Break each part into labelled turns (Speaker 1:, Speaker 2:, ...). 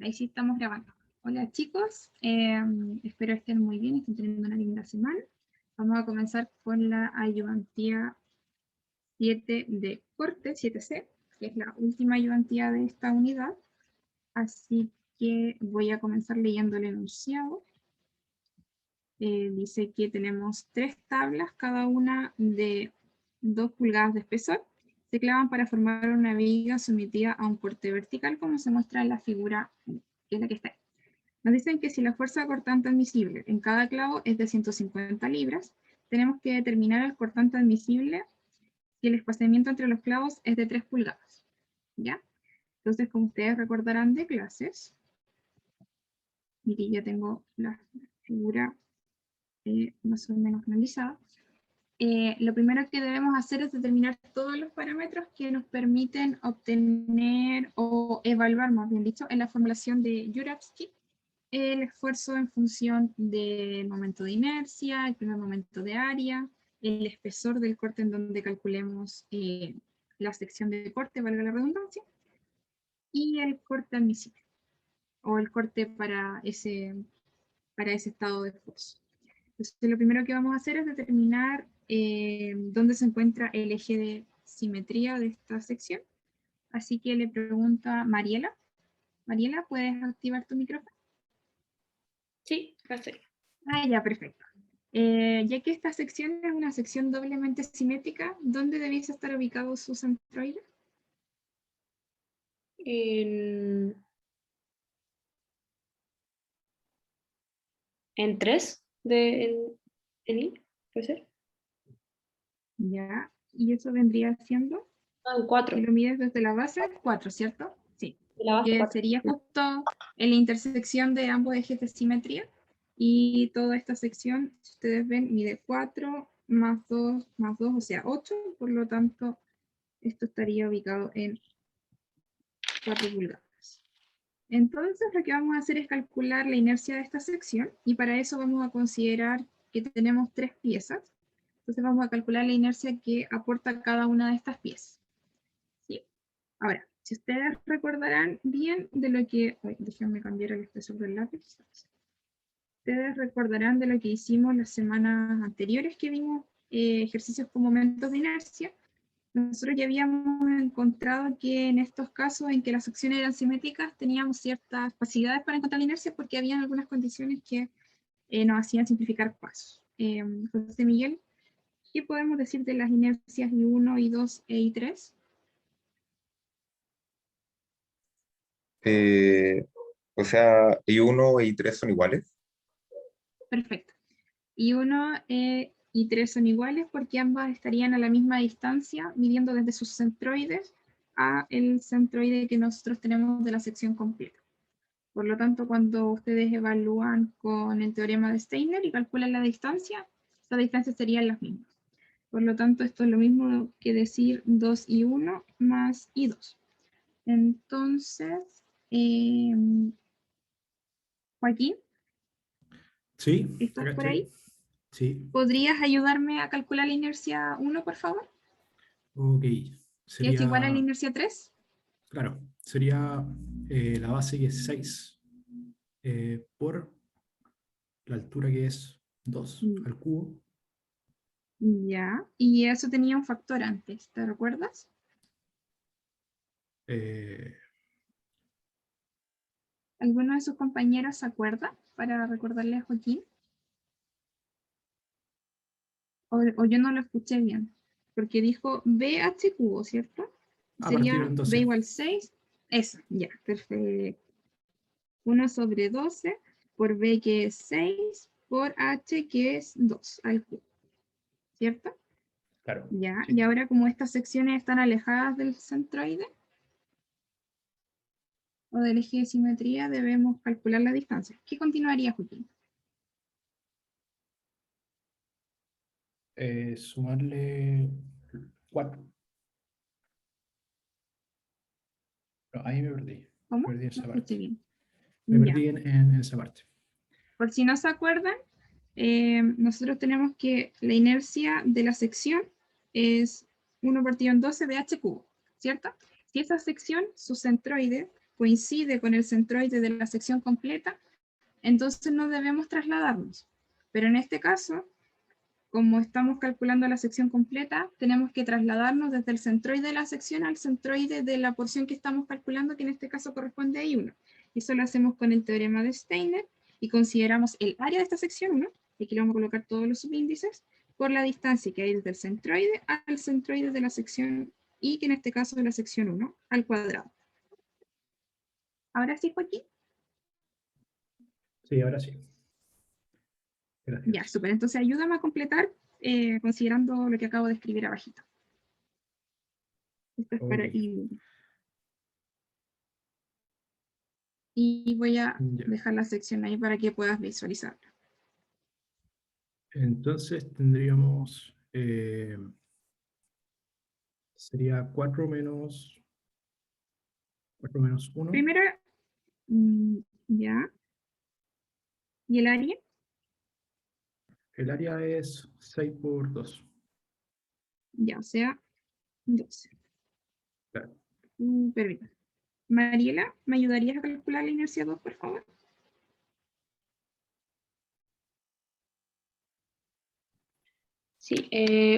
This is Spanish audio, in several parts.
Speaker 1: Ahí sí estamos grabando. Hola chicos, espero estén muy bien y estén teniendo una linda semana. Vamos a comenzar con la ayudantía 7 de corte, 7C, que es la última ayudantía de esta unidad. Así que voy a comenzar leyendo el enunciado. Dice que tenemos 3 tablas, cada una de 2 pulgadas de espesor. Se clavan para formar una viga sometida a un corte vertical, como se muestra en la figura, que es la que está ahí. Nos dicen que si la fuerza cortante admisible en cada clavo es de 150 libras, tenemos que determinar el cortante admisible si el espaciamiento entre los clavos es de 3 pulgadas. ¿Ya? Entonces, como ustedes recordarán de clases, y ya tengo la figura más o menos analizada, lo primero que debemos hacer es determinar todos los parámetros que nos permiten obtener o evaluar, más bien dicho, en la formulación de Juravsky, el esfuerzo en función del momento de inercia, el primer momento de área, el espesor del corte en donde calculemos la sección de corte, valga la redundancia, y el corte admisible, o el corte para ese estado de esfuerzo. Entonces, lo primero que vamos a hacer es determinar dónde se encuentra el eje de simetría de esta sección. Así que le pregunto a Mariela. Mariela, ¿puedes activar tu micrófono?
Speaker 2: Sí, acá estoy.
Speaker 1: Ah, ya, perfecto. Ya que esta sección es una sección doblemente simétrica, ¿dónde debiese estar ubicado su centroide?
Speaker 2: En 3 en I, ¿puede ser?
Speaker 1: Ya, y eso vendría siendo,
Speaker 2: En 4.
Speaker 1: si lo mides desde la base, 4, ¿cierto? Sí.
Speaker 2: De la base
Speaker 1: Que
Speaker 2: 4.
Speaker 1: sería justo en la intersección de ambos ejes de simetría. Y toda esta sección, si ustedes ven, mide 4 más 2 más 2, o sea, 8. Por lo tanto, esto estaría ubicado en 4 pulgadas. Entonces lo que vamos a hacer es calcular la inercia de esta sección y para eso vamos a considerar que tenemos 3 piezas. Entonces vamos a calcular la inercia que aporta cada una de estas piezas. ¿Sí? Ahora, si ustedes recordarán bien de lo que... déjenme cambiar el espesor del lápiz. Ustedes recordarán de lo que hicimos las semanas anteriores que vimos ejercicios con momentos de inercia. Nosotros ya habíamos encontrado que en estos casos en que las secciones eran simétricas teníamos ciertas facilidades para encontrar la inercia porque había algunas condiciones que nos hacían simplificar pasos. José Miguel, ¿qué podemos decir de las inercias I1, I2 e I3?
Speaker 3: O sea, I1 y 3 son iguales.
Speaker 1: Perfecto. I1 y I3 son iguales porque ambas estarían a la misma distancia, midiendo desde sus centroides a el centroide que nosotros tenemos de la sección completa. Por lo tanto, cuando ustedes evalúan con el teorema de Steiner y calculan la distancia, las distancias serían las mismas. Por lo tanto, esto es lo mismo que decir 2I1 más I2. Entonces, Joaquín,
Speaker 4: Sí,
Speaker 1: ¿estás
Speaker 4: acá
Speaker 1: por
Speaker 4: estoy.
Speaker 1: ahí?
Speaker 4: Sí,
Speaker 1: ¿Podrías ayudarme a calcular la inercia 1, por favor?
Speaker 4: ok.
Speaker 1: Que es igual a la
Speaker 4: Sería,
Speaker 1: inercia 3.
Speaker 4: claro, sería la base que es 6 por la altura que es 2 al cubo.
Speaker 1: Ya, y eso tenía un factor antes, ¿te recuerdas?
Speaker 4: eh,
Speaker 1: ¿Alguno de sus compañeros se acuerda para recordarle a Joaquín? O yo no lo escuché bien, porque dijo BH cubo, ¿cierto?
Speaker 4: a partir
Speaker 1: Sería
Speaker 4: de
Speaker 1: B
Speaker 4: 12.
Speaker 1: igual 6. Eso, ya, perfecto. 1/12 por B que es 6 por H que es 2 al cubo, ¿cierto?
Speaker 4: Claro.
Speaker 1: Ya,
Speaker 4: Sí.
Speaker 1: y ahora como estas secciones están alejadas del centroide o del eje de simetría, debemos calcular la distancia. ¿Qué continuaría, Joaquín?
Speaker 4: Sumarle 4. No, ahí me perdí. Me
Speaker 1: ¿Cómo?
Speaker 4: perdí en
Speaker 1: No
Speaker 4: esa
Speaker 1: escuché
Speaker 4: parte.
Speaker 1: bien.
Speaker 4: Me
Speaker 1: Ya,
Speaker 4: perdí en esa parte.
Speaker 1: por si no se acuerdan, nosotros tenemos que la inercia de la sección es 1 partido en 12 de h cubo, ¿cierto? Si esa sección, su centroide, coincide con el centroide de la sección completa, entonces no debemos trasladarnos. Pero en este caso, como estamos calculando la sección completa, tenemos que trasladarnos desde el centroide de la sección al centroide de la porción que estamos calculando, que en este caso corresponde a I1. Eso lo hacemos con el teorema de Steiner y consideramos el área de esta sección 1, y aquí le vamos a colocar todos los subíndices, por la distancia que hay desde el centroide al centroide de la sección I, que en este caso es la sección 1, al cuadrado. Ahora sí, Joaquín.
Speaker 4: Sí, ahora sí.
Speaker 1: Ya,
Speaker 4: Gracias.
Speaker 1: súper. Entonces ayúdame a completar considerando lo que acabo de escribir abajito. Esto es para
Speaker 4: Ok.
Speaker 1: I1. Y voy a
Speaker 4: Ya.
Speaker 1: dejar la sección ahí para que puedas visualizarla.
Speaker 4: Entonces tendríamos. Sería 4 menos 1.
Speaker 1: Primero, ya. ¿Y el área?
Speaker 4: El área es 6 por 2.
Speaker 1: Ya, o sea, 12.
Speaker 4: Claro.
Speaker 1: Permítame. Mariela, ¿me ayudarías a calcular la inercia 2, por favor?
Speaker 2: Sí,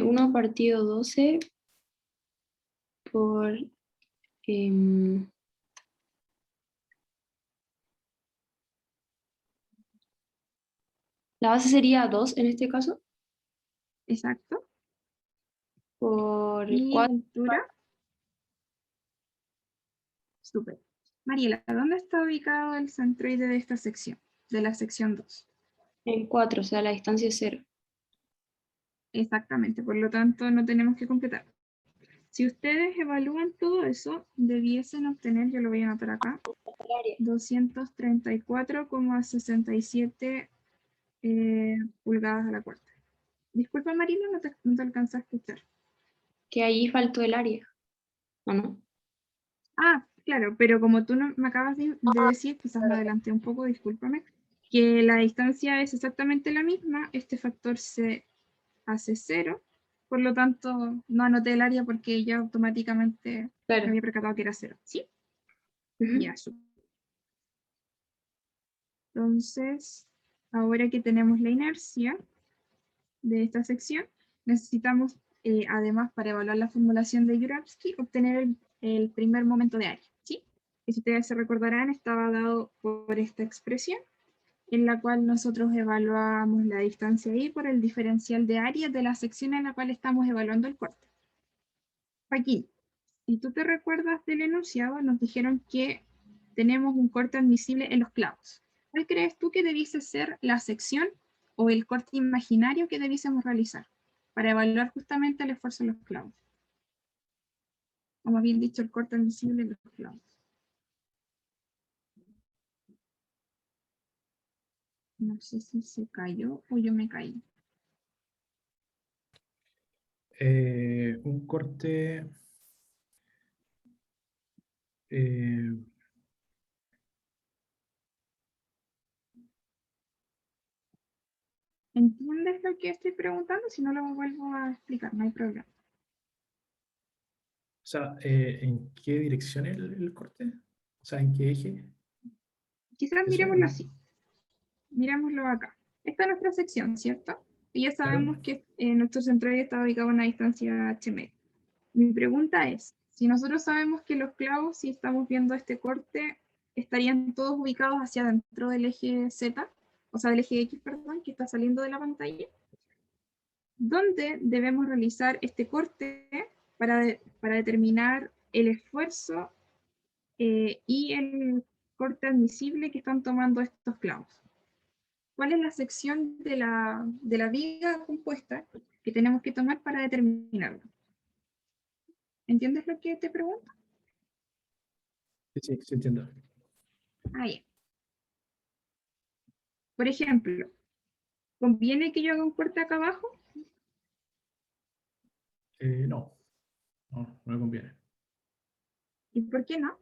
Speaker 2: 1 partido 12 por... em, la base sería 2 en este caso,
Speaker 1: Exacto.
Speaker 2: por
Speaker 1: ¿Y la
Speaker 2: 4
Speaker 1: altura? Súper. Mariela, ¿dónde está ubicado el centroide de esta sección? De la sección 2.
Speaker 2: en 4, o sea, la distancia es 0.
Speaker 1: Exactamente, por lo tanto no tenemos que completar. Si ustedes evalúan todo eso, debiesen obtener, yo lo voy a anotar acá, 234,67 pulgadas a la cuarta. Disculpa, Marina, no te alcanzé a escuchar.
Speaker 2: Que ahí faltó el área, ¿o no?
Speaker 1: Ah, claro, pero como tú no, me acabas de decir, quizás me adelanté un poco, discúlpame, que la distancia es exactamente la misma, este factor se hace 0, por lo tanto no anoté el área porque ya automáticamente me
Speaker 2: Claro.
Speaker 1: había percatado que era 0, ¿sí?
Speaker 2: Ujú.
Speaker 1: Ya, entonces, ahora que tenemos la inercia de esta sección, necesitamos además, para evaluar la formulación de Juravsky, obtener el primer momento de área, ¿sí? Y si ustedes se recordarán, estaba dado por esta expresión, en la cual nosotros evaluamos la distancia I por el diferencial de área de la sección en la cual estamos evaluando el corte. Aquí, si tú te recuerdas del enunciado, nos dijeron que tenemos un corte admisible en los clavos. ¿Cuál crees tú que debiese ser la sección o el corte imaginario que debiésemos realizar para evaluar justamente el esfuerzo en los clavos? O más bien dicho, el corte admisible en los clavos. No sé si se cayó o yo me caí.
Speaker 4: Un corte...
Speaker 1: ¿Entiendes lo que estoy preguntando? Si no, lo vuelvo a explicar, no hay problema.
Speaker 4: o sea, ¿en qué dirección el corte? O sea, ¿en qué eje?
Speaker 1: Quizás
Speaker 4: Eso,
Speaker 1: miremoslo así. Mirámoslo acá. Esta es nuestra sección, ¿cierto? Y ya sabemos
Speaker 4: claro.
Speaker 1: que nuestro centroide está ubicado a una distancia h media. Mi pregunta es, si nosotros sabemos que los clavos, si estamos viendo este corte, estarían todos ubicados hacia dentro del eje Z, o sea, del eje X, perdón, que está saliendo de la pantalla, ¿dónde debemos realizar este corte para determinar el esfuerzo y el corte admisible que están tomando estos clavos? ¿Cuál es la sección de la viga compuesta que tenemos que tomar para determinarlo? ¿Entiendes lo que te pregunto?
Speaker 4: Sí, sí, sí entiendo.
Speaker 1: Ahí. Por ejemplo, ¿conviene que yo haga un corte acá abajo?
Speaker 4: No, no me conviene.
Speaker 1: ¿Y por qué no?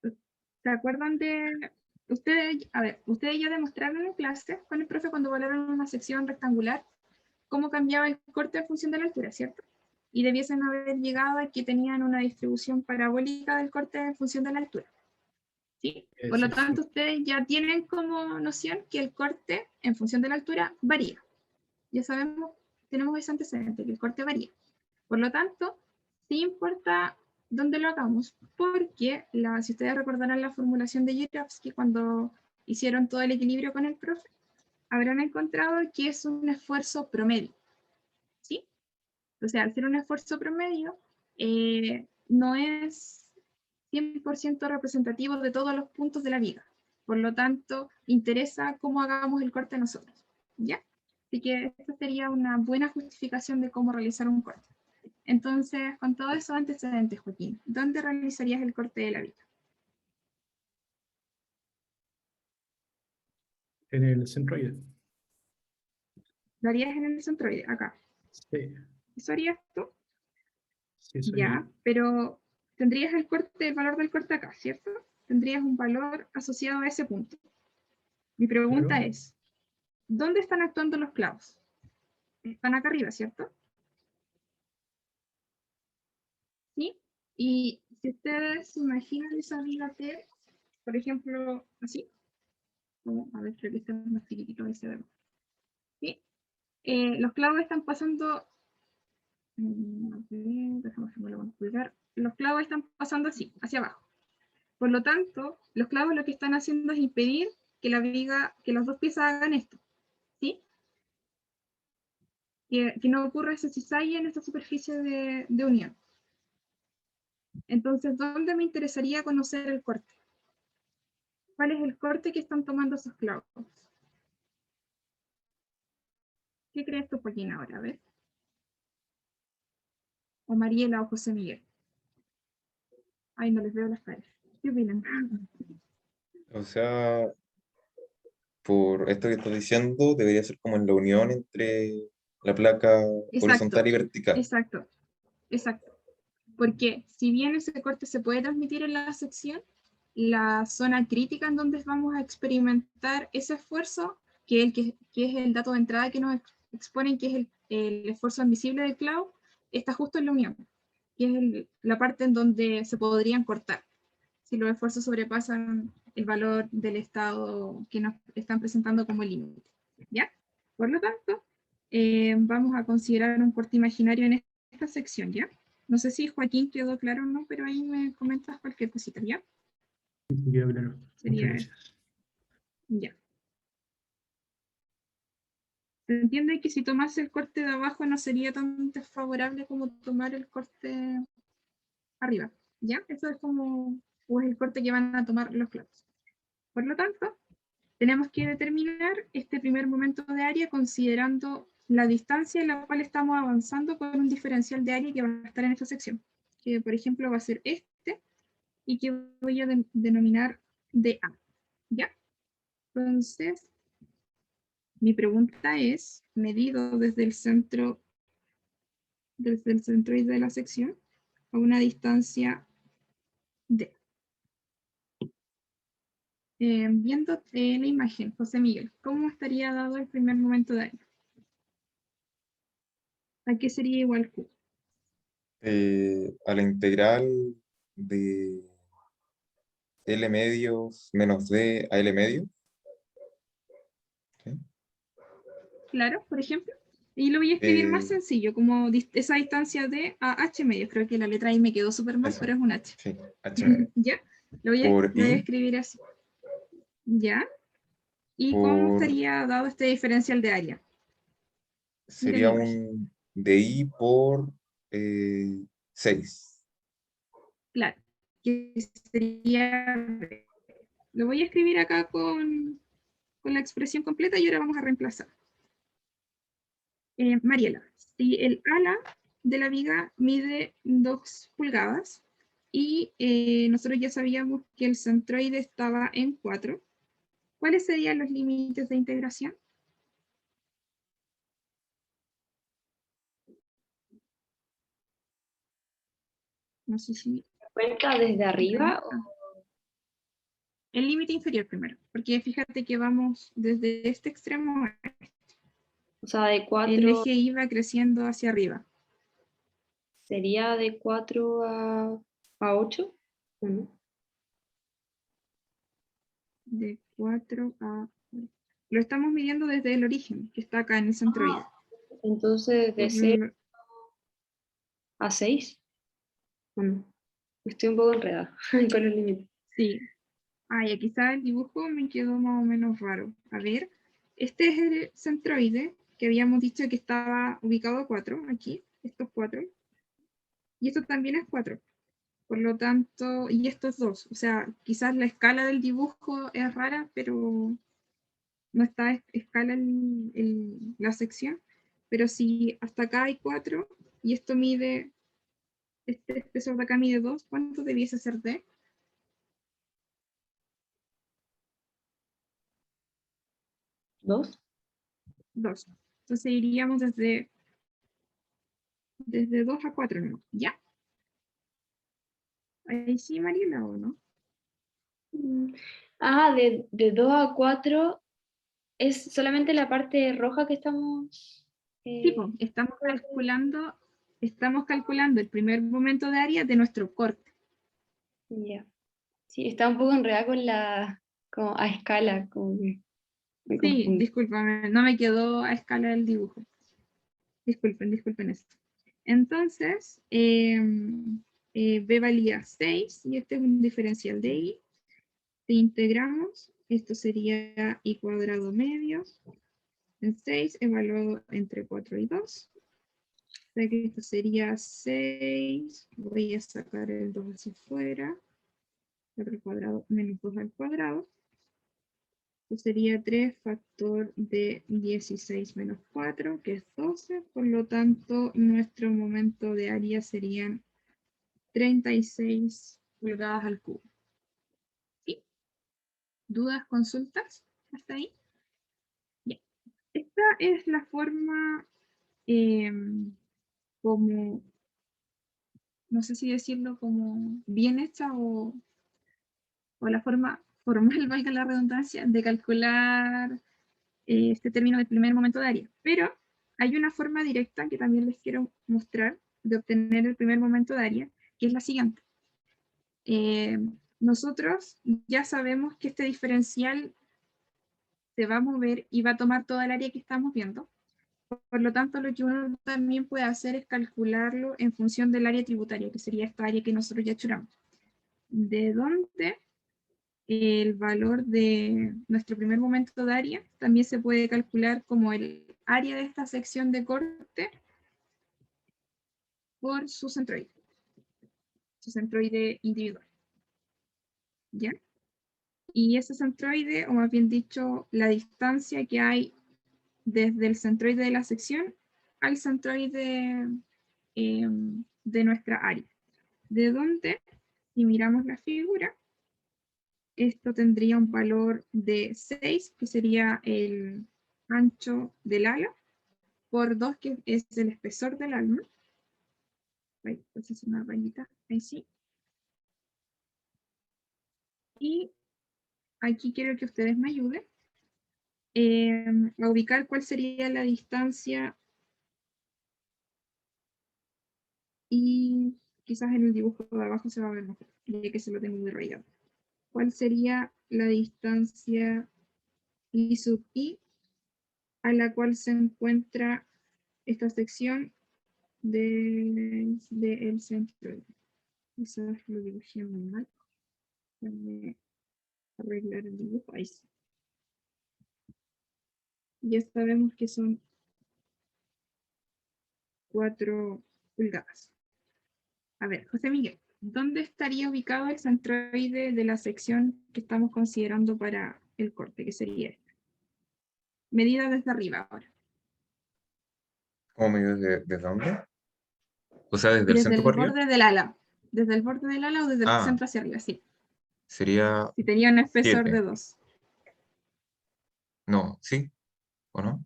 Speaker 1: ¿Se acuerdan de... Ustedes, a ver, ustedes ya demostraron en clase con el profe cuando volaron una sección rectangular cómo cambiaba el corte en función de la altura, ¿cierto? Y debiesen haber llegado a que tenían una distribución parabólica del corte en función de la altura. ¿Sí? Por lo
Speaker 4: Sí, sí.
Speaker 1: tanto, ustedes ya tienen como noción que el corte en función de la altura varía. Ya sabemos, tenemos ese antecedente, que el corte varía. Por lo tanto, sí importa dónde lo hagamos, porque si ustedes recordarán la formulación de Juravsky cuando hicieron todo el equilibrio con el profe, habrán encontrado que es un esfuerzo promedio. ¿Sí? O sea, al ser un esfuerzo promedio, no es 100% representativo de todos los puntos de la viga. Por lo tanto, interesa cómo hagamos el corte nosotros. ¿Ya? Así que esta sería una buena justificación de cómo realizar un corte. Entonces, con todo eso antecedentes, Joaquín, ¿dónde realizarías el corte de la viga?
Speaker 4: En el centroide.
Speaker 1: ¿Lo harías en el centroide? Acá.
Speaker 4: Sí,
Speaker 1: ¿Eso harías tú?
Speaker 4: sí, eso haría yo.
Speaker 1: Ya, pero tendrías el valor del corte acá, ¿cierto? Tendrías un valor asociado a ese punto. Mi pregunta
Speaker 4: Claro.
Speaker 1: es, ¿dónde están actuando los clavos? Están acá arriba, ¿cierto? ¿Sí? Y si ustedes se imaginan esa viga T, por ejemplo, así, a ver, creo que este es más chiquitito ese de ¿sí? Los clavos están pasando, los clavos están pasando así, hacia abajo. Por lo tanto, los clavos lo que están haciendo es impedir que la viga, que las dos piezas hagan esto, ¿sí? Que no ocurra ese cizalle en esta superficie de unión. Entonces, ¿dónde me interesaría conocer el corte? ¿Cuál es el corte que están tomando esos clavos? ¿Qué crees tú, Joaquín, ahora? A ver. O Mariela o José Miguel. Ay, no les veo las caras. ¿Qué opinan?
Speaker 3: O sea, por esto que estás diciendo, debería ser como en la unión entre la placa horizontal
Speaker 1: Exacto,
Speaker 3: y vertical.
Speaker 1: exacto, exacto. Porque si bien ese corte se puede transmitir en la sección, la zona crítica en donde vamos a experimentar ese esfuerzo, que es el dato de entrada que nos exponen, que es el esfuerzo admisible del clavo, está justo en la unión, que es la parte en donde se podrían cortar, si los esfuerzos sobrepasan el valor del estado que nos están presentando como límite. ¿Ya? Por lo tanto, vamos a considerar un corte imaginario en esta sección, ¿ya? No sé si Joaquín quedó claro o no, pero ahí me comentas cualquier cosita, ¿ya?
Speaker 4: Sí, quedó claro. Muchas
Speaker 1: Sería
Speaker 4: gracias.
Speaker 1: ya. Se entiende que si tomas el corte de abajo no sería tan desfavorable como tomar el corte arriba, ¿ya? Eso es como pues, el corte que van a tomar los clavos. Por lo tanto, tenemos que determinar este primer momento de área considerando la distancia en la cual estamos avanzando con un diferencial de área que va a estar en esta sección, que por ejemplo va a ser este, y que voy a denominar DA, ¿ya? Entonces, mi pregunta es, medido desde el centroide de la sección a una distancia D. Viendo la imagen, José Miguel, ¿cómo estaría dado el primer momento de área? ¿A qué sería igual Q?
Speaker 3: A la integral de L medios menos D a L medio. ¿Sí?
Speaker 1: Claro, por ejemplo. Y lo voy a escribir más sencillo, como esa distancia de a h medios. Creo que la letra ahí me quedó súper mal,
Speaker 3: Eso,
Speaker 1: pero es un h.
Speaker 3: sí, H medio.
Speaker 1: ¿Ya? Lo
Speaker 3: Por
Speaker 1: voy a
Speaker 3: I,
Speaker 1: escribir así. ¿Ya? ¿Y cómo
Speaker 3: por,
Speaker 1: estaría dado este diferencial de área? Mira la
Speaker 3: sería
Speaker 1: imagen.
Speaker 3: un DI por 6.
Speaker 1: Claro. Que sería... Lo voy a escribir acá con la expresión completa y ahora vamos a reemplazar. Mariela, si el ala de la viga mide 2 pulgadas y nosotros ya sabíamos que el centroide estaba en 4, ¿cuáles serían los límites de integración? No sé si...
Speaker 2: ¿Cuenta desde arriba?
Speaker 1: El límite inferior primero, porque fíjate que vamos desde este extremo,
Speaker 2: O sea, de
Speaker 1: el
Speaker 2: 4
Speaker 1: eje iba creciendo hacia arriba.
Speaker 2: sería de 4 a 8. ¿O no?
Speaker 1: De 4 a... Lo estamos midiendo desde el origen, que está acá en el centroide.
Speaker 2: Entonces de
Speaker 1: Por
Speaker 2: 6
Speaker 1: lo-
Speaker 2: a 6. ¿O no? Estoy un poco enredada con los límites.
Speaker 1: sí. Ay, quizá el dibujo me quedó más o menos raro. A ver, este es el centroide que habíamos dicho que estaba ubicado a 4, aquí, estos 4. Y esto también es 4. Por lo tanto, y estos 2. O sea, quizás la escala del dibujo es rara, pero no está a escala la sección. Pero si hasta acá hay 4 y esto mide, este espesor de acá mide 2, ¿cuánto debiese ser D?
Speaker 2: 2.
Speaker 1: 2. Entonces iríamos desde 2 a 4, ¿no? ¿Ya? Ahí sí, Mariela, ¿o no?
Speaker 2: De 2 a 4 es solamente la parte roja que estamos...
Speaker 1: Tipo, estamos calculando el primer momento de área de nuestro corte.
Speaker 2: Ya. Sí, está un poco enredada con como a escala, como que me
Speaker 1: Sí,
Speaker 2: confundí.
Speaker 1: discúlpame, no me quedó a escala el dibujo. Disculpen esto. Entonces, B valía 6 y este es un diferencial de I. Si integramos, esto sería I cuadrado medios en 6 evaluado entre 4 y 2. O sea que esto sería 6, voy a sacar el 2 hacia afuera, 4 al cuadrado menos 2 al cuadrado. Esto sería 3 factor de 16 menos 4, que es 12. Por lo tanto, nuestro momento de área serían 36 pulgadas al cubo. ¿Sí? ¿Dudas, consultas? ¿Hasta ahí? Bien. Esta es la forma como, no sé si decirlo como bien hecha o la forma formal, valga la redundancia, de calcular este término del primer momento de área. Pero hay una forma directa que también les quiero mostrar de obtener el primer momento de área, que es la siguiente. Nosotros ya sabemos que este diferencial se va a mover y va a tomar toda el área que estamos viendo. Por lo tanto, lo que uno también puede hacer es calcularlo en función del área tributaria, que sería esta área que nosotros ya churamos. De donde el valor de nuestro primer momento de área también se puede calcular como el área de esta sección de corte por su centroide individual. ¿Ya? Y ese centroide, o más bien dicho, la distancia que hay desde el centroide de la sección al centroide de nuestra área. De donde, si miramos la figura, esto tendría un valor de 6, que sería el ancho del ala, por 2, que es el espesor del alma. Entonces una rayita, ahí sí. Y aquí quiero que ustedes me ayuden a ubicar cuál sería la distancia, y quizás en el dibujo de abajo se va a ver mejor, ya que se lo tengo muy rayado. ¿Cuál sería la distancia I sub I a la cual se encuentra esta sección del centro? Quizás lo dibujé muy mal. Déjame arreglar el dibujo. Ahí sí. Ya sabemos que son 4 pulgadas. A ver, José Miguel, ¿dónde estaría ubicado el centroide de la sección que estamos considerando para el corte, que sería esta? Medida desde arriba ahora.
Speaker 3: ¿Cómo me dio desde dónde? O sea, desde el
Speaker 1: Desde
Speaker 3: centro
Speaker 1: el
Speaker 3: para arriba.
Speaker 1: borde del ala. Desde el borde del ala o desde el
Speaker 3: Ah,
Speaker 1: centro hacia arriba, sí.
Speaker 3: sería
Speaker 1: Si tenía un espesor de
Speaker 3: 7.
Speaker 1: 2.
Speaker 3: No, ¿sí? ¿O no?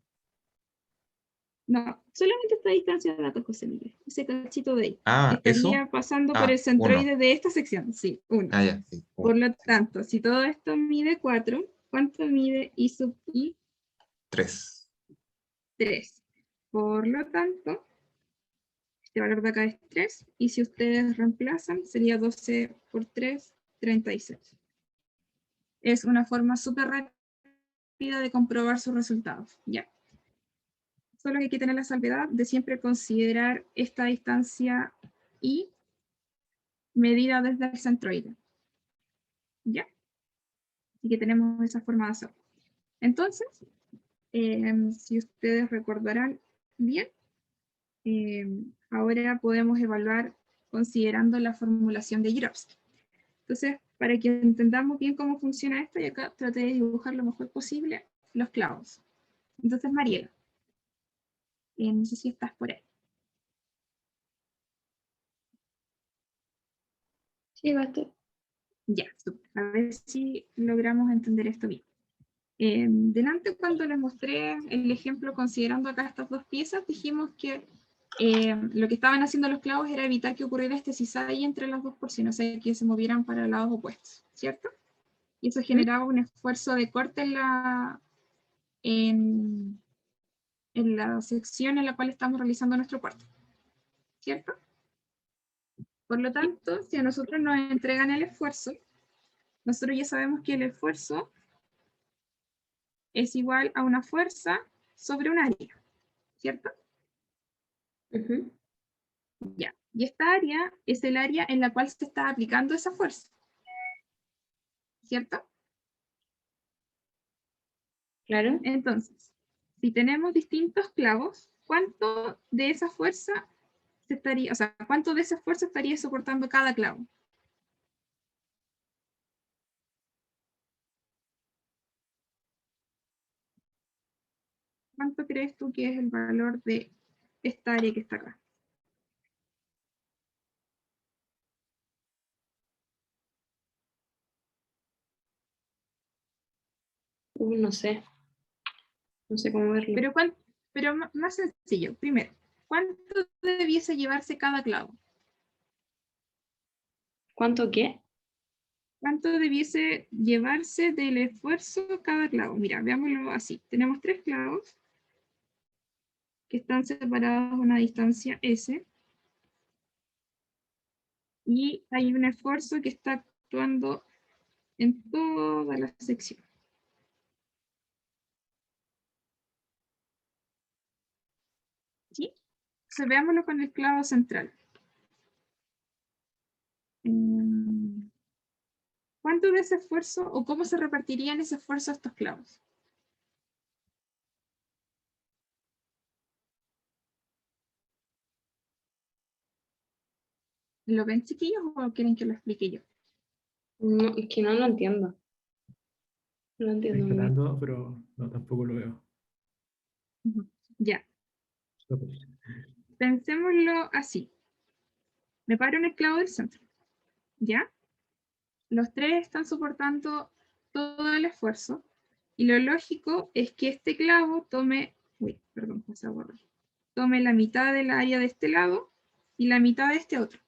Speaker 1: No, solamente esta distancia de datos, José Miguel. Ese cachito de ahí.
Speaker 3: Ah, ¿eso?
Speaker 1: Estaría pasando por el
Speaker 3: Ah, 1.
Speaker 1: centroide de esta sección. Sí, 1.
Speaker 3: Ah, ya, sí.
Speaker 1: Por lo
Speaker 3: Sí.
Speaker 1: tanto, si todo esto mide 4, ¿cuánto mide I sub I?
Speaker 3: 3.
Speaker 1: 3. Por lo tanto, este valor de acá es 3. Y si ustedes reemplazan, sería 12 por 3, 36. Es una forma súper rápida de comprobar sus resultados. Ya. Solo que hay que tener la salvedad de siempre considerar esta distancia I medida desde el centroide. ¿Ya? Así que tenemos esa forma de hacerlo. Entonces, si ustedes recordarán bien, ahora podemos evaluar considerando la formulación de Jirovski. Entonces, para que entendamos bien cómo funciona esto, y acá traté de dibujar lo mejor posible los clavos. Entonces, Mariela, no sé si estás por ahí.
Speaker 2: Sí, basta.
Speaker 1: Ya, super. A ver si logramos entender esto bien. Delante, cuando les mostré el ejemplo considerando acá estas dos piezas, dijimos que lo que estaban haciendo los clavos era evitar que ocurriera este cizalle entre las dos porciones, o sea, que se movieran para lados opuestos, ¿cierto? Y eso generaba un esfuerzo de corte en, en la sección en la cual estamos realizando nuestro corte, ¿cierto? Por lo tanto, si a nosotros nos entregan el esfuerzo, nosotros ya sabemos que el esfuerzo es igual a una fuerza sobre un área, ¿cierto? Ya. Y esta área es el área en la cual se está aplicando esa fuerza, ¿cierto?
Speaker 2: Claro.
Speaker 1: Entonces, si tenemos distintos clavos, ¿cuánto de esa fuerza estaría, o sea, cuánto de esa fuerza estaría soportando cada clavo? ¿Cuánto crees tú que es el valor de esta área que está acá?
Speaker 2: No sé. No sé cómo verlo.
Speaker 1: Pero más sencillo, primero, ¿cuánto debiese llevarse cada clavo?
Speaker 2: ¿Cuánto qué?
Speaker 1: ¿Cuánto debiese llevarse del esfuerzo cada clavo? Mira, veámoslo así. Tenemos 3 clavos que están separados a una distancia S, y hay un esfuerzo que está actuando en toda la sección. Entonces veámoslo con el clavo central. ¿Cuánto de ese esfuerzo o cómo se repartirían ese esfuerzo a estos clavos? ¿Lo ven, chiquillos, o quieren que lo explique yo?
Speaker 2: No, es que no lo entiendo. No lo
Speaker 4: Estoy
Speaker 2: entiendo muy bien.
Speaker 4: tratando, pero no, tampoco lo veo.
Speaker 1: Ujú. Ya, pensémoslo así. Me paro en el clavo del centro, ¿ya? Los tres están soportando todo el esfuerzo y lo lógico es que este clavo tome, uy, perdón, pasé a borrar, tome la mitad del área de este lado y la mitad de este otro,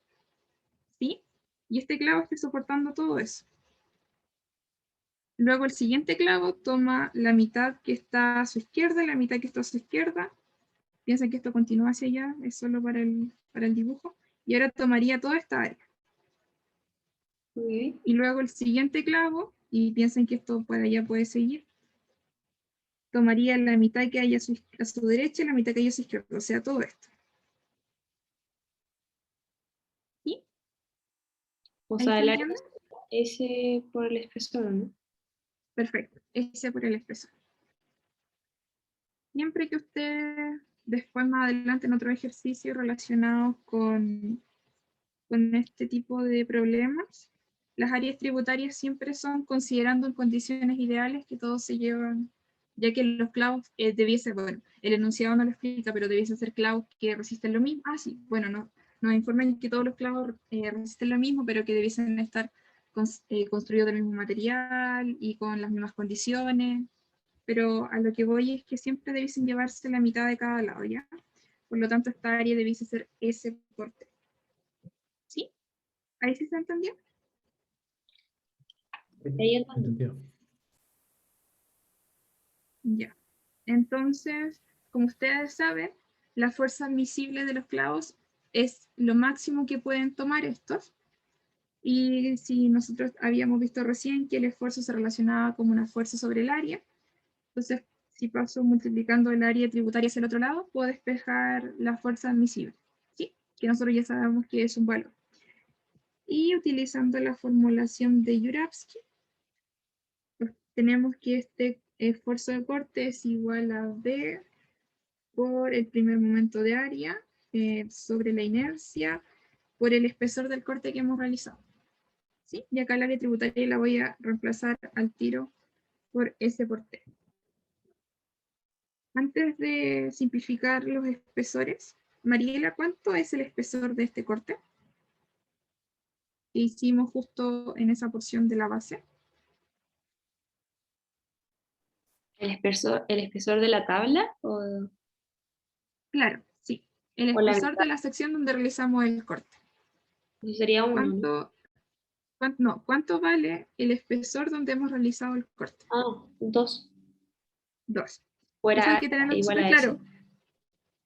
Speaker 1: ¿sí? Y este clavo esté soportando todo eso. Luego el siguiente clavo toma la mitad que está a su izquierda y la mitad que está a su izquierda. Piensen que esto continúa hacia allá, es solo para el dibujo. Y ahora tomaría toda esta área.
Speaker 2: Ok.
Speaker 1: Y luego el siguiente clavo, y piensen que esto para allá puede seguir, tomaría la mitad que hay a su derecha y la mitad que hay a su izquierda, o sea, todo esto. ¿Sí?
Speaker 2: O
Speaker 1: ¿Ahí
Speaker 2: sea,
Speaker 1: se
Speaker 2: el área
Speaker 1: entiende?
Speaker 2: ese por el espesor, ¿no?
Speaker 1: Perfecto, ese por el espesor. Siempre que usted, después más adelante en otro ejercicio relacionado con este tipo de problemas, las áreas tributarias siempre son considerando en condiciones ideales que todos se llevan, ya que los clavos debiese, bueno, el enunciado no lo explica, pero debiesen ser clavos que resisten lo mismo. Ah, sí, bueno, no, nos informan que todos los clavos resisten lo mismo, pero que debiesen estar construidos del mismo material y con las mismas condiciones. Pero a lo que voy es que siempre debiesen llevarse la mitad de cada lado, ¿ya? Por lo tanto, esta área debiese ser ese porte. ¿Sí? ¿Ahí sí se entendió?
Speaker 2: Ahí entendí.
Speaker 4: Entendido.
Speaker 1: Ya. Entonces, como ustedes saben, la fuerza admisible de los clavos es lo máximo que pueden tomar estos. Y si nosotros habíamos visto recién que el esfuerzo se relacionaba como una fuerza sobre el área, entonces si paso multiplicando el área tributaria hacia el otro lado, puedo despejar la fuerza admisible, ¿sí? Que nosotros ya sabemos que es un valor. Y utilizando la formulación de Juravsky, pues tenemos que este esfuerzo de corte es igual a B por el primer momento de área sobre la inercia por el espesor del corte que hemos realizado. ¿Sí? Y acá el área tributaria la voy a reemplazar al tiro por S por T. Antes de simplificar los espesores, Mariela, ¿cuánto es el espesor de este corte? Que hicimos justo en esa porción de la base.
Speaker 2: El espesor de la tabla
Speaker 1: Claro, sí. El
Speaker 2: o la
Speaker 1: espesor
Speaker 2: mitad?
Speaker 1: de la sección donde realizamos el corte.
Speaker 2: Eso sería uno, ¿no?
Speaker 1: ¿Cuánto vale el espesor donde hemos realizado el corte?
Speaker 2: Ah, 2.
Speaker 1: 2. Eso hay
Speaker 2: Fuera
Speaker 1: que tenerlo
Speaker 2: igual
Speaker 1: súper
Speaker 2: a ese.
Speaker 1: claro.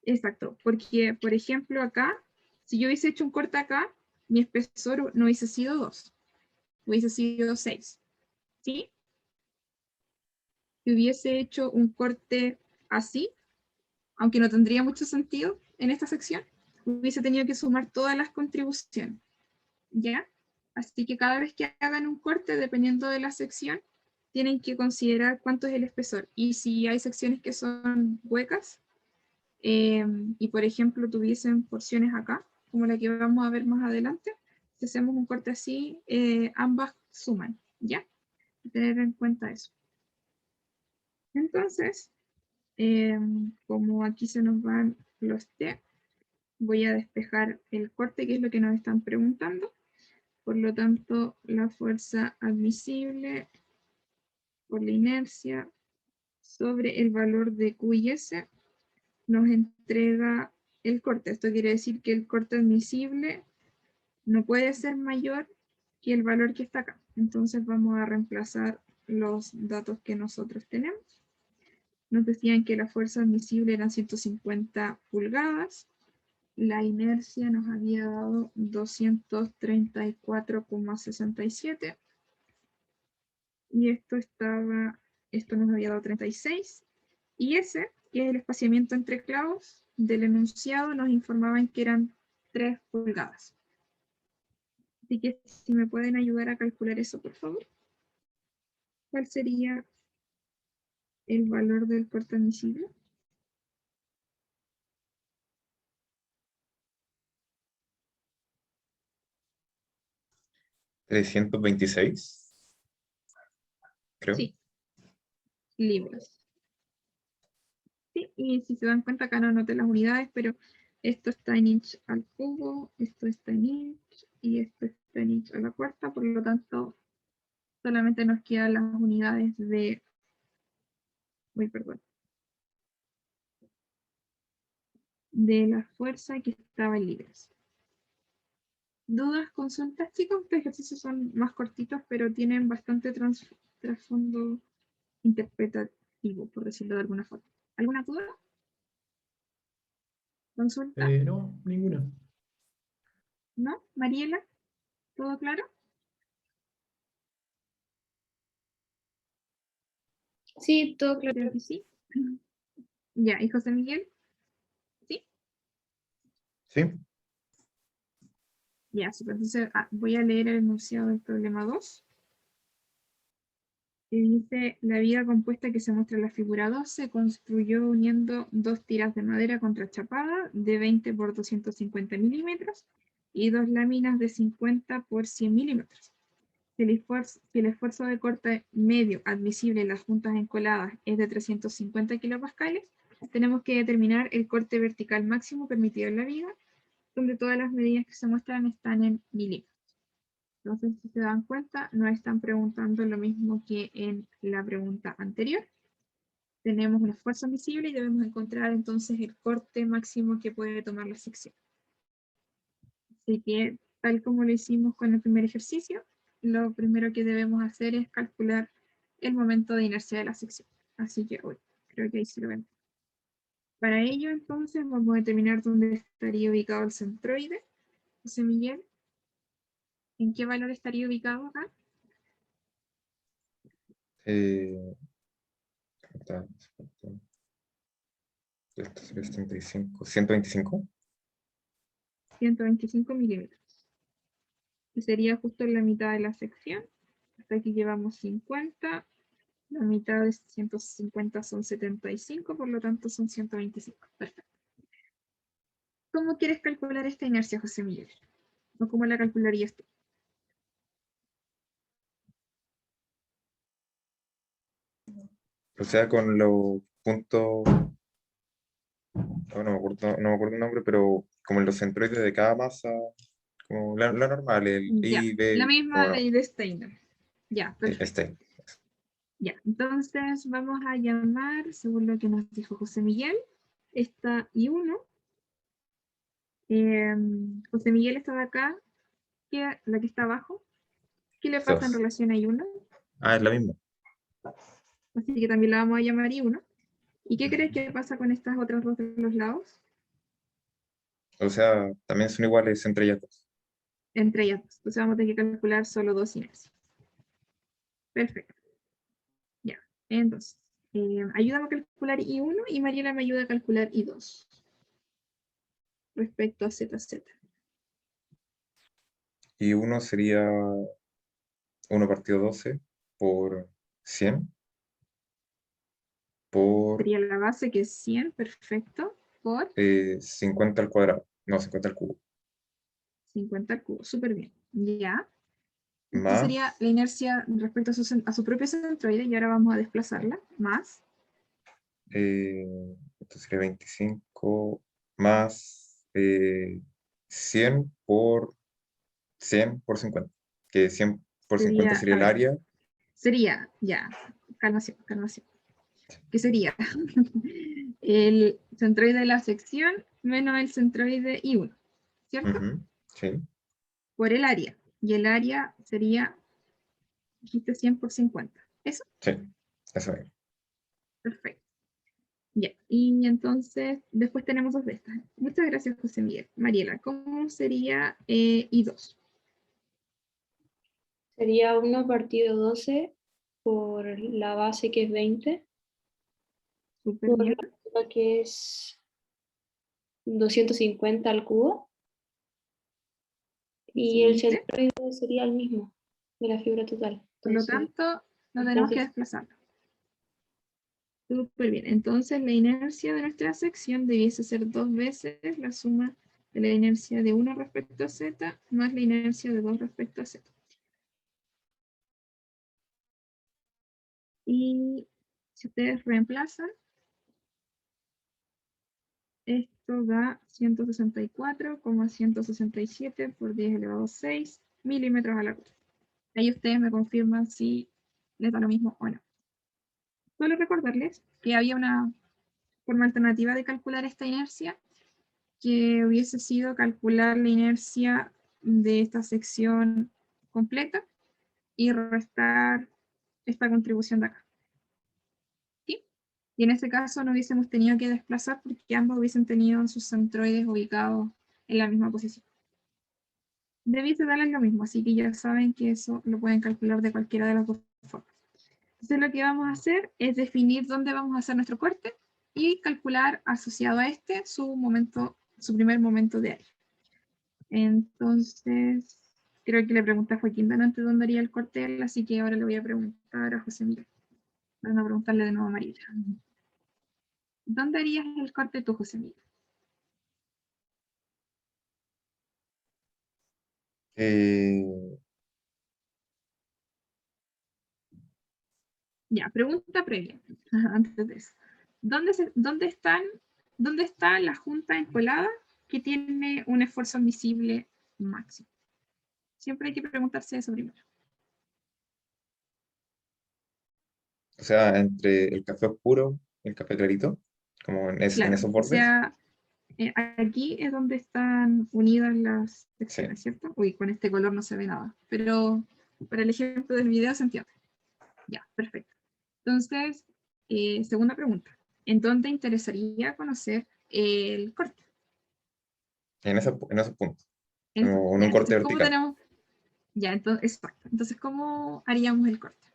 Speaker 1: Exacto, porque, por ejemplo, acá, si yo hubiese hecho un corte acá, mi espesor no hubiese sido 2, hubiese sido 6. ¿Sí? Si hubiese hecho un corte así, aunque no tendría mucho sentido en esta sección, hubiese tenido que sumar todas las contribuciones. ¿Ya? Así que cada vez que hagan un corte, dependiendo de la sección, tienen que considerar cuánto es el espesor. Y si hay secciones que son huecas, y por ejemplo tuviesen porciones acá, como la que vamos a ver más adelante, si hacemos un corte así, ambas suman, ¿ya? Tener en cuenta eso. Entonces, como aquí se nos van los T, voy a despejar el corte, que es lo que nos están preguntando. Por lo tanto, la fuerza admisible por la inercia sobre el valor de Q y S nos entrega el corte. Esto quiere decir que el corte admisible no puede ser mayor que el valor que está acá. Entonces vamos a reemplazar los datos que nosotros tenemos. Nos decían que la fuerza admisible eran 150 pulgadas. La inercia nos había dado 234,67. Y esto nos había dado 36. Y ese, que es el espaciamiento entre clavos, del enunciado nos informaban que eran 3 pulgadas. Así que si me pueden ayudar a calcular eso, por favor. ¿Cuál sería el valor del corte admisible?
Speaker 3: ¿326? Creo.
Speaker 1: Sí, libras. Sí, y si se dan cuenta, acá no anoté las unidades, pero esto está en inch al cubo, esto está en inch y esto está en inch a la cuarta, por lo tanto, solamente nos quedan las unidades de, uy, perdón, de la fuerza que estaba en libras. ¿Dudas, consultas, chicos? Estos ejercicios son más cortitos, pero tienen bastante trasfondo interpretativo, por decirlo de alguna forma. ¿Alguna duda? ¿Consulta?
Speaker 4: No, ninguna.
Speaker 1: ¿No? ¿Mariela? ¿Todo claro?
Speaker 2: Sí, todo claro.
Speaker 1: Creo que sí. Ya, ¿y José Miguel? ¿Sí?
Speaker 3: ¿Sí?
Speaker 1: Ya, super. Entonces voy a leer el enunciado del problema 2. Que dice, la viga compuesta que se muestra en la figura 2 se construyó uniendo 2 tiras de madera contrachapada de 20 por 250 milímetros y 2 láminas de 50 por 100 milímetros. Si el esfuerzo de corte medio admisible en las juntas encoladas es de 350 kilopascales, tenemos que determinar el corte vertical máximo permitido en la viga, donde todas las medidas que se muestran están en milímetros. Entonces, si se dan cuenta, nos están preguntando lo mismo que en la pregunta anterior. Tenemos un esfuerzo admisible y debemos encontrar entonces el corte máximo que puede tomar la sección. Así que, tal como lo hicimos con el primer ejercicio, lo primero que debemos hacer es calcular el momento de inercia de la sección. Así que hoy, creo que ahí se lo ven. Para ello, entonces, vamos a determinar dónde estaría ubicado el centroide. José Miguel, ¿en qué valor estaría ubicado acá?
Speaker 3: Eh, está- esto sería 75. ¿125?
Speaker 1: 125 milímetros. Que sería justo en la mitad de la sección. Hasta aquí llevamos 50. La mitad de 150 son 75, por lo tanto son 125. Perfecto. ¿Cómo quieres calcular esta inercia, José Miguel? ¿O cómo la calcularías tú?
Speaker 3: O sea, con los puntos, no me acuerdo, no me acuerdo el nombre, pero como en los centroides de cada masa, como lo normal, el
Speaker 1: Ya,
Speaker 3: I,
Speaker 1: la
Speaker 3: B,
Speaker 1: misma
Speaker 3: bueno,
Speaker 1: ley de Steiner. Ya, perfecto.
Speaker 3: este.
Speaker 1: Ya, entonces vamos a llamar, según lo que nos dijo José Miguel, esta I1. José Miguel está de acá, la que está abajo. ¿Qué le pasa en
Speaker 3: 2.
Speaker 1: relación a I1?
Speaker 3: Ah, es la misma.
Speaker 1: Así que también la vamos a llamar I1. ¿Y qué crees que pasa con estas otras dos de los lados?
Speaker 3: O sea, también son iguales entre ellas dos.
Speaker 1: Entre ellas dos. Entonces vamos a tener que calcular solo dos inercias. Perfecto. Ya. Entonces, ayúdame a calcular I1 y Mariela me ayuda a calcular I2 respecto a ZZ.
Speaker 3: Y uno sería 1 partido 12 por 100 por
Speaker 1: Sería la base que es 100, perfecto, por
Speaker 3: 50 al cuadrado. No, 50 al cubo.
Speaker 1: 50 al cubo. Súper bien. Ya. Esta sería
Speaker 3: Más,
Speaker 1: la inercia respecto a su propio centroide y ahora vamos a desplazarla. Más.
Speaker 3: esto sería 25 más 100 por 100 por 50. Que 100 por 50
Speaker 1: Sería,
Speaker 3: sería
Speaker 1: a
Speaker 3: el
Speaker 1: ver,
Speaker 3: área.
Speaker 1: sería, ya, calmación, calmación. ¿Qué sería? El centroide de la sección menos el centroide I1, ¿cierto?
Speaker 3: Ujú, sí,
Speaker 1: Por el área. Y el área sería, dijiste 100 por 50. ¿Eso?
Speaker 3: sí, eso es.
Speaker 1: Perfecto. Ya. Y entonces, después tenemos dos de estas. Muchas gracias, José Miguel. Mariela, ¿cómo sería I2?
Speaker 2: Sería 1 partido 12 por la base que es 20,
Speaker 1: Súper
Speaker 2: por la
Speaker 1: bien.
Speaker 2: altura que es 250 al cubo. Y el
Speaker 1: Siguiente.
Speaker 2: centroide sería el mismo de la figura total.
Speaker 1: Por lo
Speaker 2: Entonces,
Speaker 1: tanto, no tenemos que desplazarlo. Súper bien. Entonces, la inercia de nuestra sección debiese ser 2 veces la suma de la inercia de 1 respecto a z más la inercia de 2 respecto a z. Y si ustedes reemplazan, esto da 164,167 por 10 elevado a 6 milímetros a la cuadrada. Ahí ustedes me confirman si les da lo mismo o no. Solo recordarles que había una forma alternativa de calcular esta inercia, que hubiese sido calcular la inercia de esta sección completa y restar esta contribución de acá. ¿Sí? Y en este caso no hubiésemos tenido que desplazar porque ambos hubiesen tenido sus centroides ubicados en la misma posición. Debiese darles lo mismo, así que ya saben que eso lo pueden calcular de cualquiera de las dos formas. Entonces lo que vamos a hacer es definir dónde vamos a hacer nuestro corte y calcular asociado a este su primer momento de área. Entonces, creo que le pregunté a Joaquín antes dónde haría el corte él, así que ahora le voy a preguntar a José Miguel. Vamos a preguntarle de nuevo a María. ¿Dónde harías el corte tú, José Miguel? Ya, pregunta previa, antes de eso. ¿Dónde está la junta encolada que tiene un esfuerzo admisible máximo? Siempre hay que preguntarse eso primero.
Speaker 3: O sea, entre el café oscuro y el café clarito, como en
Speaker 1: Claro,
Speaker 3: esos
Speaker 1: o
Speaker 3: bordes.
Speaker 1: sea, aquí es donde están unidas las secciones,
Speaker 3: Sí.
Speaker 1: ¿cierto? Uy, con este color no se ve nada, pero para el ejemplo del video se entiende. Ya, perfecto. Entonces, segunda pregunta. ¿En dónde interesaría conocer el corte?
Speaker 3: En esos puntos,
Speaker 1: En
Speaker 3: como en
Speaker 1: ya,
Speaker 3: un corte
Speaker 1: entonces, ¿cómo
Speaker 3: vertical.
Speaker 1: tenemos? Ya, entonces, exacto. Entonces, ¿cómo haríamos el corte?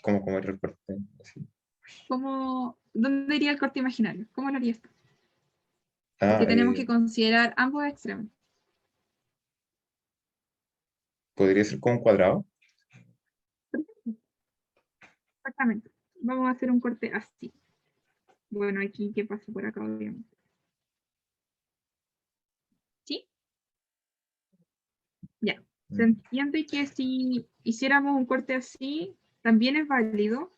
Speaker 3: Como el corte. Así.
Speaker 1: ¿Dónde iría el corte imaginario? ¿Cómo lo harías tú?
Speaker 3: Ah,
Speaker 1: Porque tenemos que considerar ambos extremos.
Speaker 3: podría ser con un cuadrado.
Speaker 1: Exactamente. Vamos a hacer un corte así. Bueno, aquí, ¿qué pasa por acá? Obviamente. ¿Sí? Ya. Se entiende que si hiciéramos un corte así, también es válido,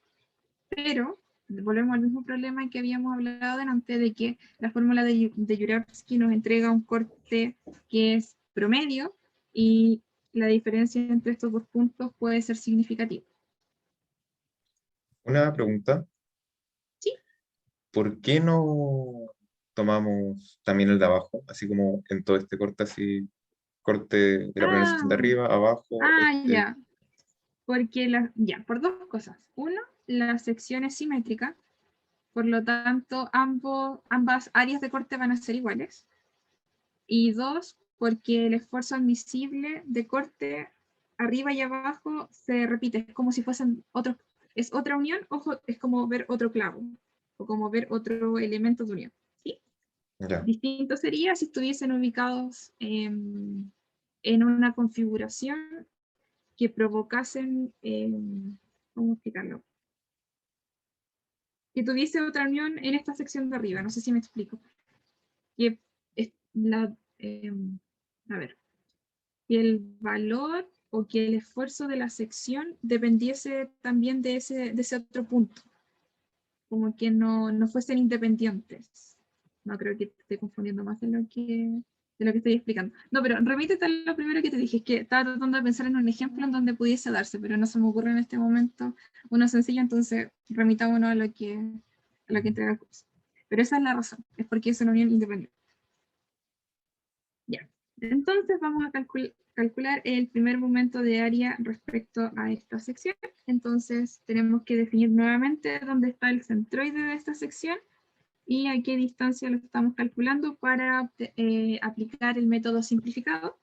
Speaker 1: pero volvemos al mismo problema que habíamos hablado delante, de que la fórmula de Joúravsky nos entrega un corte que es promedio y la diferencia entre estos dos puntos puede ser significativa.
Speaker 3: Una pregunta.
Speaker 1: ¿Sí?
Speaker 3: ¿Por qué no tomamos también el de abajo? Así como en todo este corte, así, corte de la primera sección de
Speaker 1: Ah,
Speaker 3: arriba, abajo,
Speaker 1: ya. Porque ya, por dos cosas. Uno, la sección es simétrica, por lo tanto, ambas áreas de corte van a ser iguales. Y dos, porque el esfuerzo admisible de corte arriba y abajo se repite, es como si fuesen otros, es otra unión, ojo, es como ver otro clavo, o como ver otro elemento de unión, ¿sí?
Speaker 3: ya.
Speaker 1: Distinto sería si estuviesen ubicados en una configuración que provocasen, ¿cómo explicarlo? Que tuviese otra unión en esta sección de arriba, no sé si me explico. Que es a ver, que el valor o que el esfuerzo de la sección dependiese también de ese otro punto, como que no fuesen independientes. No creo que te esté confundiendo más de lo que estoy explicando. No, pero remítete a lo primero que te dije, es que estaba tratando de pensar en un ejemplo en donde pudiese darse, pero no se me ocurre en este momento uno sencillo, entonces remitámonos a lo que entrega el curso. Pero esa es la razón, es porque es una unión independiente. Ya. Entonces vamos a calcular el primer momento de área respecto a esta sección. Entonces tenemos que definir nuevamente dónde está el centroide de esta sección y a qué distancia lo estamos calculando para aplicar el método simplificado.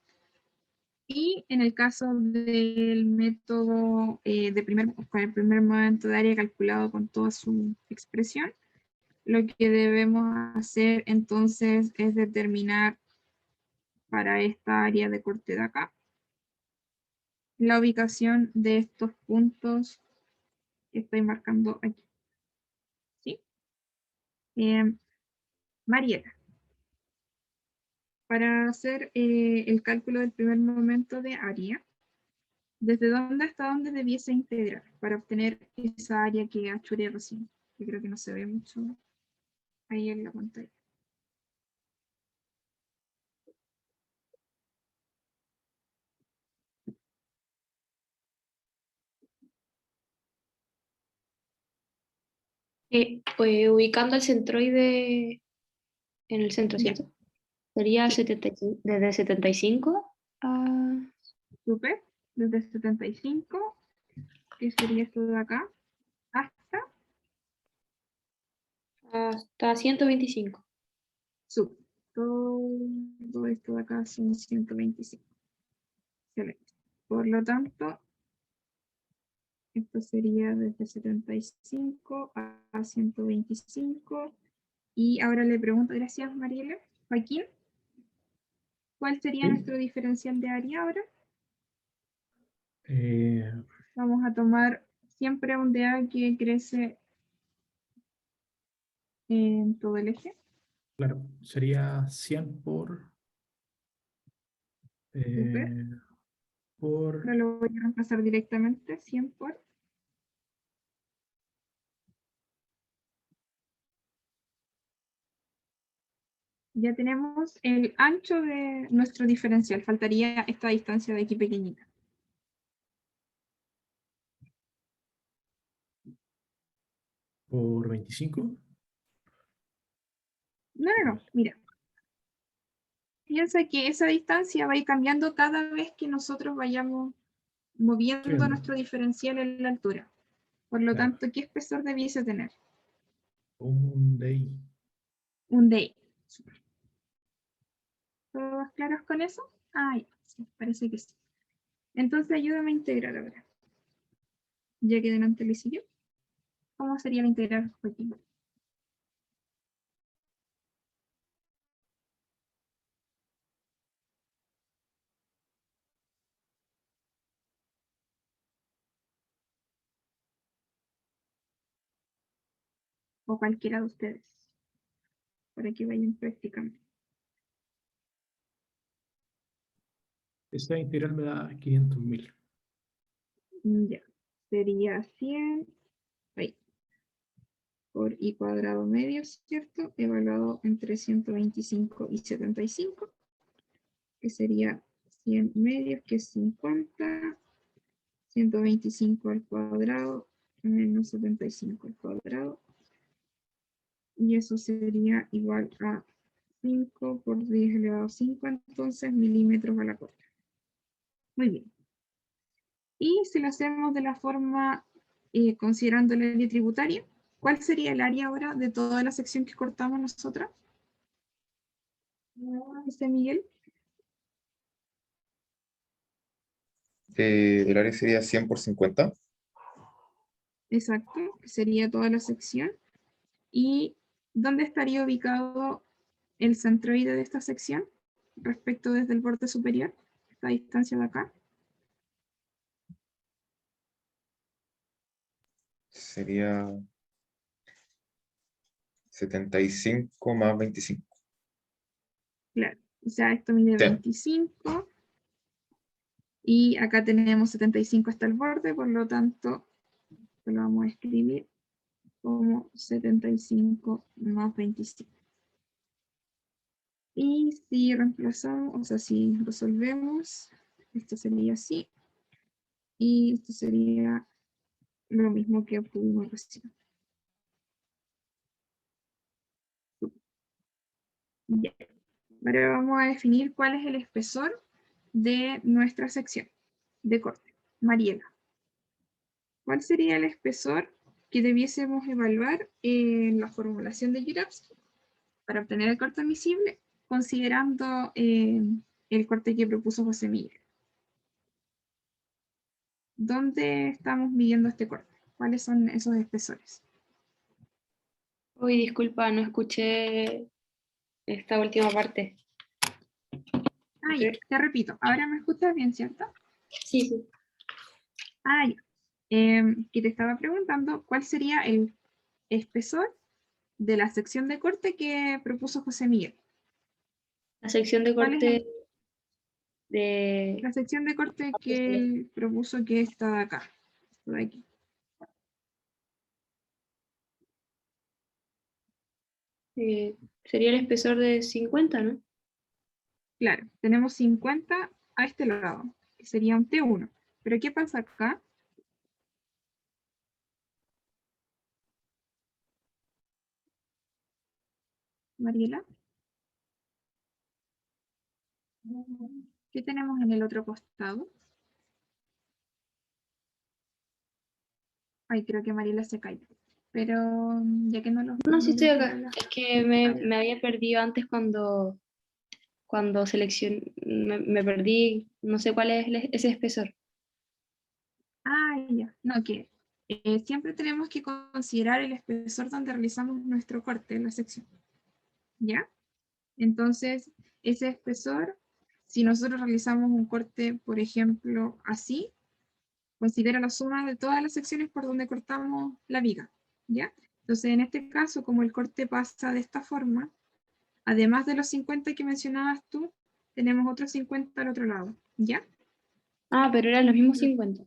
Speaker 1: Y en el caso del método con el primer momento de área calculado con toda su expresión, Lo que debemos hacer entonces es determinar para esta área de corte de acá la ubicación de estos puntos que estoy marcando aquí. ¿Sí? Mariela, para hacer el cálculo del primer momento de área, ¿desde dónde hasta dónde debiese integrar para obtener esa área que achuré recién? Yo creo que no se ve mucho ahí en la pantalla.
Speaker 2: Pues, ubicando el centroide en el centro,
Speaker 1: Ya.
Speaker 2: ¿cierto? Sería
Speaker 1: Sí.
Speaker 2: 75, desde 75 a...
Speaker 1: Súper. Desde 75, que sería esto de acá, hasta
Speaker 2: hasta 125.
Speaker 1: súper. Todo esto de acá son 125. Excelente. Por lo tanto, esto sería desde 75 a 125. Y ahora le pregunto, gracias Mariela. Joaquín, ¿cuál sería
Speaker 4: Sí.
Speaker 1: nuestro diferencial de área ahora?
Speaker 4: Eh,
Speaker 1: Vamos a tomar siempre un DA que crece en todo el eje.
Speaker 4: claro, sería 100
Speaker 1: Súper.
Speaker 4: por
Speaker 1: Ahora lo voy a reemplazar directamente, 100 por. Ya tenemos el ancho de nuestro diferencial. Faltaría esta distancia de aquí pequeñita.
Speaker 4: por 25.
Speaker 1: No, mira. Piensa que esa distancia va a ir cambiando cada vez que nosotros vayamos
Speaker 4: Estoy
Speaker 1: moviendo
Speaker 4: viendo,
Speaker 1: nuestro diferencial en la altura. Por lo
Speaker 4: claro,
Speaker 1: tanto, ¿qué espesor debiese tener?
Speaker 4: un day.
Speaker 1: Un DI. ¿Todos claros con eso? Ah, ya, sí, parece que sí. Entonces ayúdame a integrar ahora. Ya que delante lo hice yo. ¿Cómo sería la integral, Joaquín? O cualquiera de ustedes. Para que vayan practicando.
Speaker 4: Esa integral me da 500.000.
Speaker 1: Ya. Sería 100 ahí, por i cuadrado medio, ¿cierto? Evaluado entre 125 y 75, que sería 100 medios, que es 50, 125 al cuadrado, menos 75 al cuadrado. Y eso sería igual a 5 por 10 elevado a 5, entonces milímetros a la cuarta. Muy bien. Y si lo hacemos de la forma, considerando el área tributaria, ¿cuál sería el área ahora de toda la sección que cortamos nosotros? ¿Dice Miguel?
Speaker 3: El área sería 100 por 50.
Speaker 1: Exacto, que sería toda la sección. ¿Y dónde estaría ubicado el centroide de esta sección respecto desde el borde superior? Esta distancia de acá.
Speaker 3: Sería 75 más 25.
Speaker 1: Claro, o sea, esto mide
Speaker 3: Sí,
Speaker 1: 25 y acá tenemos 75 hasta el borde, por lo tanto, lo vamos a escribir como 75 más 25. Y si reemplazamos, o sea, si resolvemos, esto sería así, y esto sería lo mismo que obtuvimos recién. Ya. Ahora vamos a definir cuál es el espesor de nuestra sección de corte. Mariela, ¿cuál sería el espesor que debiésemos evaluar en la formulación de Jurafsky para obtener el corte admisible, considerando el corte que propuso José Miguel? ¿Dónde estamos midiendo este corte? ¿Cuáles son esos espesores?
Speaker 2: Uy, disculpa, no escuché esta última parte.
Speaker 1: Ah, ya, te repito. Ahora me escuchas bien, ¿cierto?
Speaker 2: Sí, sí.
Speaker 1: Ah, ya. Que te estaba preguntando cuál sería el espesor de la sección de corte que propuso José Miguel.
Speaker 2: La sección de
Speaker 1: ¿Cuál es
Speaker 2: corte de...
Speaker 1: la sección de corte que él propuso, que está de acá? Esto de aquí.
Speaker 2: sería el espesor de 50, ¿no?
Speaker 1: Claro, tenemos 50 a este lado, que sería un T1. Pero ¿qué pasa acá? Mariela, ¿qué tenemos en el otro costado? Ay, creo que Mariela se cayó. Pero ya que no los
Speaker 2: No, sí
Speaker 1: no
Speaker 2: estoy
Speaker 1: mencionó
Speaker 2: acá.
Speaker 1: la...
Speaker 2: Es que
Speaker 1: Ah, ya.
Speaker 2: me había perdido antes cuando seleccioné, me perdí, no sé cuál es ese espesor.
Speaker 1: Ah, ya. No, que siempre tenemos que considerar el espesor donde realizamos nuestro corte en la sección. ¿Ya? Entonces, ese espesor, si nosotros realizamos un corte, por ejemplo, así, considera la suma de todas las secciones por donde cortamos la viga, ¿ya? Entonces, en este caso, como el corte pasa de esta forma, además de los 50 que mencionabas tú, tenemos otros 50 al otro lado, ¿ya?
Speaker 2: Ah, pero eran los mismos 50.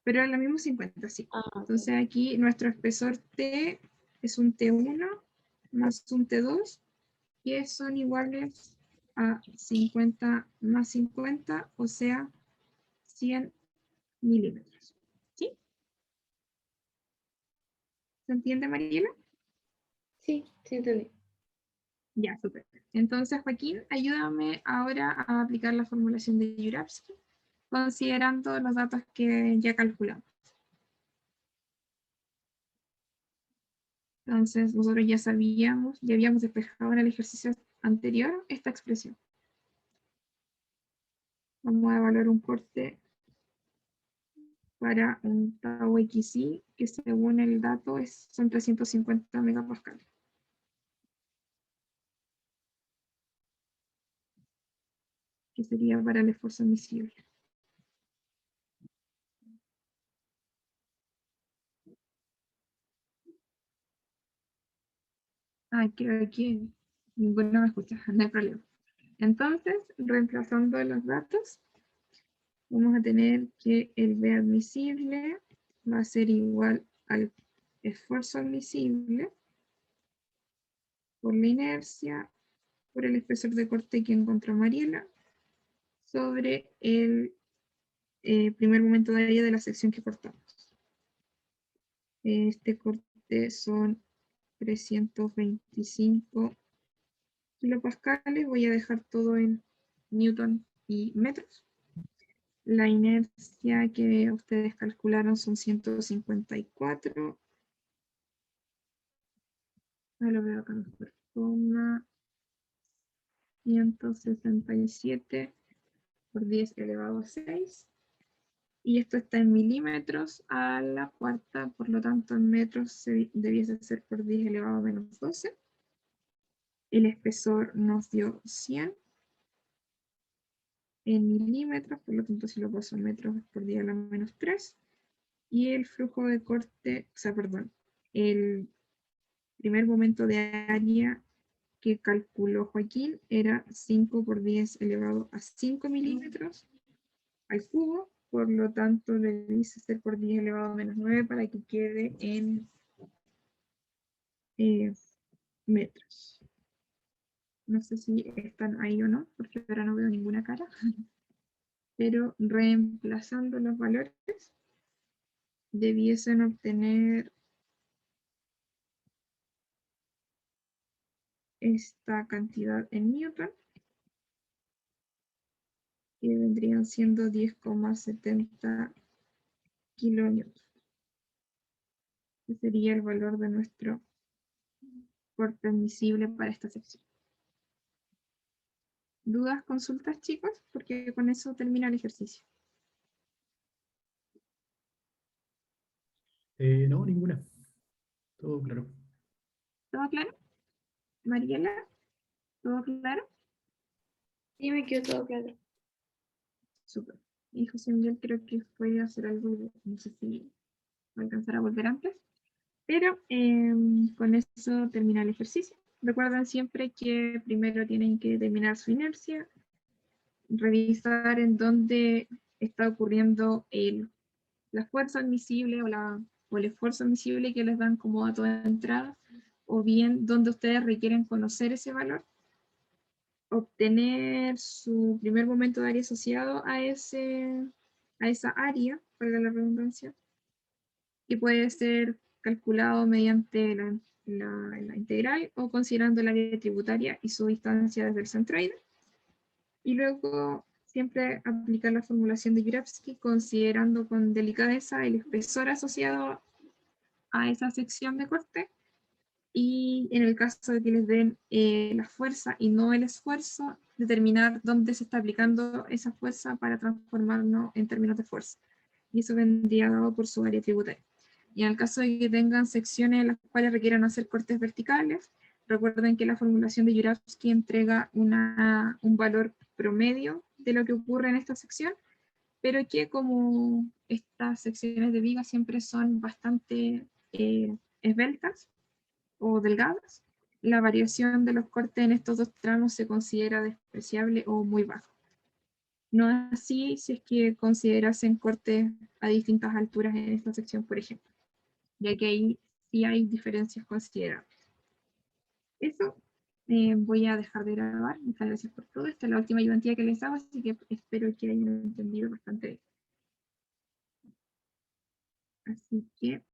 Speaker 1: Pero es lo mismo 50, sí.
Speaker 2: Ah, ok.
Speaker 1: Entonces aquí nuestro espesor T es un T1 más un T2, que son iguales a 50 más 50, o sea, 100 milímetros. ¿Sí? ¿Se entiende, Mariela?
Speaker 2: Sí, sí entendí.
Speaker 1: Ya, súper. Entonces, Joaquín, ayúdame ahora a aplicar la formulación de Jurafsky, considerando los datos que ya calculamos. Entonces, nosotros ya sabíamos, ya habíamos despejado en el ejercicio anterior esta expresión. Vamos a evaluar un corte para un tau XY, que según el dato son 350 megapascales. Que sería para el esfuerzo admisible. Ay, creo que ninguno me escucha, no hay problema. Entonces, reemplazando los datos, vamos a tener que el B admisible va a ser igual al esfuerzo admisible por la inercia, por el espesor de corte que encontró Mariela, sobre el primer momento de área de la sección que cortamos. Este corte son 325 kilopascales. Voy a dejar todo en newton y metros. La inercia que ustedes calcularon son 154. Lo veo acá mejor. 167 por 10 elevado a 6. Y esto está en milímetros a la cuarta, por lo tanto en metros debiese ser por 10 elevado a menos 12. El espesor nos dio 100 en milímetros, por lo tanto si lo paso en metros por 10 a la menos 3. Y el flujo de corte, o sea, perdón, el primer momento de área que calculó Joaquín era 5 por 10 elevado a 5 milímetros al cubo, por lo tanto debe ser por 10 elevado a menos 9 para que quede en metros. No sé si están ahí o no, porque ahora no veo ninguna cara, pero reemplazando los valores debiesen obtener esta cantidad en newton, que vendrían siendo 10,70 kilonewtons, que sería el valor de nuestro corte admisible para esta sección. ¿Dudas, consultas, chicos? Porque con eso termina el ejercicio.
Speaker 4: No, ninguna. Todo claro.
Speaker 1: ¿Todo claro? Mariela, ¿todo claro?
Speaker 2: Sí, me quedó todo claro.
Speaker 1: Súper. Y José Miguel creo que fue a hacer algo, no sé si va a alcanzar a volver antes, pero con eso termina el ejercicio. Recuerden siempre que primero tienen que determinar su inercia, revisar en dónde está ocurriendo la fuerza admisible o el esfuerzo admisible que les dan como dato de entrada, o bien dónde ustedes requieren conocer ese valor, obtener su primer momento de área asociado a esa área, valga la redundancia, que puede ser calculado mediante la integral o considerando el área tributaria y su distancia desde el centroide. Y luego siempre aplicar la formulación de Juravsky considerando con delicadeza el espesor asociado a esa sección de corte, y en el caso de que les den la fuerza y no el esfuerzo, determinar dónde se está aplicando esa fuerza para transformarlo en términos de fuerza. Y eso vendría dado por su área tributaria. Y en el caso de que tengan secciones en las cuales requieran hacer cortes verticales, recuerden que la formulación de Juravsky entrega un valor promedio de lo que ocurre en esta sección, pero que como estas secciones de viga siempre son bastante esbeltas o delgadas, la variación de los cortes en estos dos tramos se considera despreciable o muy bajo. No así si es que considerasen cortes a distintas alturas en esta sección, por ejemplo, ya que ahí sí hay diferencias considerables. Eso, voy a dejar de grabar. Muchas gracias por todo. Esta es la última ayudantía que les hago, así que espero que hayan entendido bastante bien. Así que